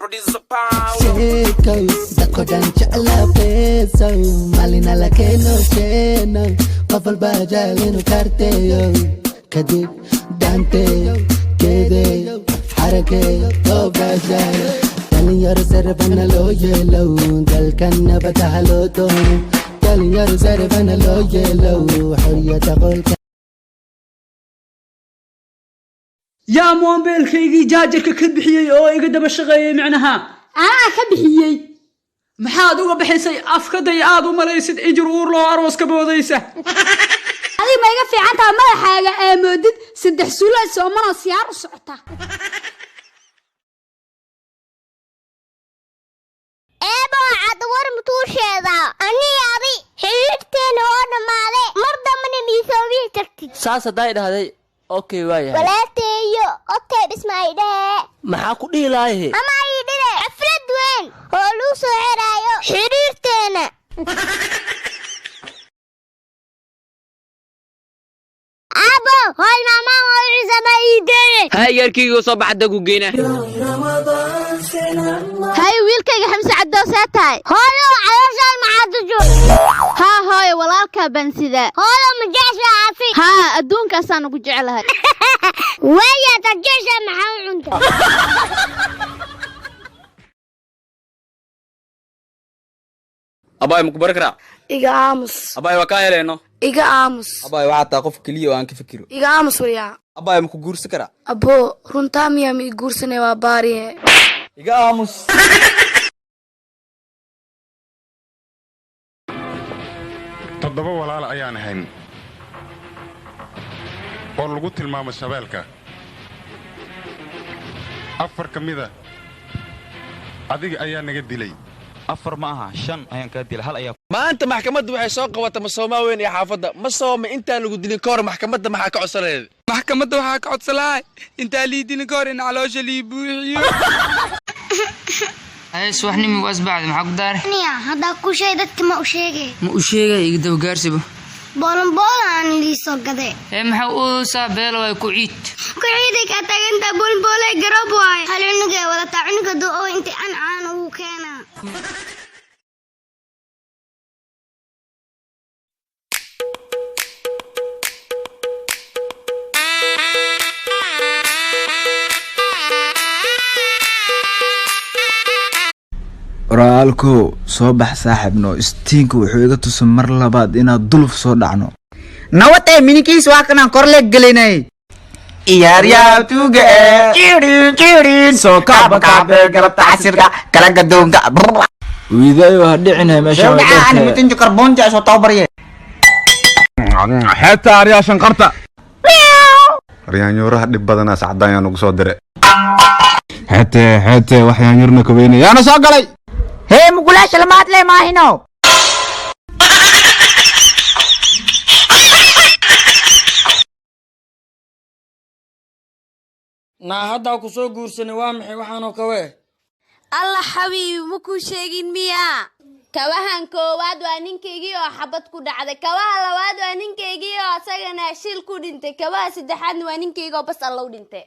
Producer Paul. Seco, dako dan chala peso, malina la que no lleno, pafal bajalino carteo, kadib dante, kede, harake, obajal, kaliyar servana lo yelo, dal kanna batalo to, kaliyar servana lo yelo, huriya taqol. يا موبيل كيجي جاجك كبحيي أو يقدر الشغية معناها كبحيي محاد وبحيسي أفكدي آدو مليسد إجرور لو أروس كبوديسة هذه ما يقفي عنها ما حاجة مودد سد حسولة سومنا سيار وسعتها إيبا عدور متوشيدا أني أبي حيرتين هون مالي مرضى من بيسوي ترتي ساسة دايرة هذي أوكي وايا ولا تيو أوكي بس ما يده maxaa ku dhihi lahaye أما يده عفرد وين هولو سعرايو حيرتين أبو هاي ماما وعزة ما يده هاي يركيغو soo baxda ku geena هاي ويلكيغا حمسة عدوساتاي هايو عياشان معادجو ها هاي walaalka baan sida هايو مجاشا عافي ها adduunkaasaan ugu jecelahay ويا تجاشا محاو عنده أباي مكبركرا iga aamus أباي وكايلينو iga aamus أباي waxaa taa qof kaliya oo aan ka fikiro iga aamus wariyaa أباي maku guursi karaa abo runtaa miyaa mi guursanay waa baariye iga aamus toddoba walaal ayaan ahayn oo lagu tilmaamo shabeelka afar ka mida adiga ayaa naga dilay afar ma aha 5 ayaan ka dilay hal ayaa maanta maxkamaddu waxay soo qabatay Soomaa weyn iyo xaafadda ma sooma inta lagu dilin koor maxkamadda maxaa ka codsanayd maxkamadda waxaa ka codsalaay inta lii dilin koor in caloosha lii buuxiyo ay subaxnimo wasbaad maxaa ku daaray niya hada ku shay dadka ma u sheegay ma u sheegay iga dab gaarsiba bolan lii soo gaday maxaa uu saabeelo way ku ciid ka tagantay bolan garab waay hal cunuga wada taa cunuga doo inta aan uu keena raalko soo bax saaxibno istiinka wuxuu iga tusay mar labaad inaad duluf soo dhacno nawatay minikiis waa kanaan kor leeg gelinay iyaaryaa tuuga kiirin soo kaaba galabta casirka kala gadoonka wiidayo ha dhicinay meesha aan mitinjo karbonja soo tawbariye xeeta aryaa shanqarta aryaanyuuraha dhib badanaa sacdaan yaa nagu soo dire xeete waxyaanyuurna ka weynay yaana soo galay hee mugulaasha lamaad le maahino naa hadda ku soo guursanay waa maxay waxaanoo kawe alla xabiib ma ku sheegin miya kawahan koowaad waa ninkaygii oo xabad ku dhacday kawaha labaad waa ninkaygii oo asagana shil ku dhintay kawaha saddexaadna waa ninkaygii oo bas alla u dhintay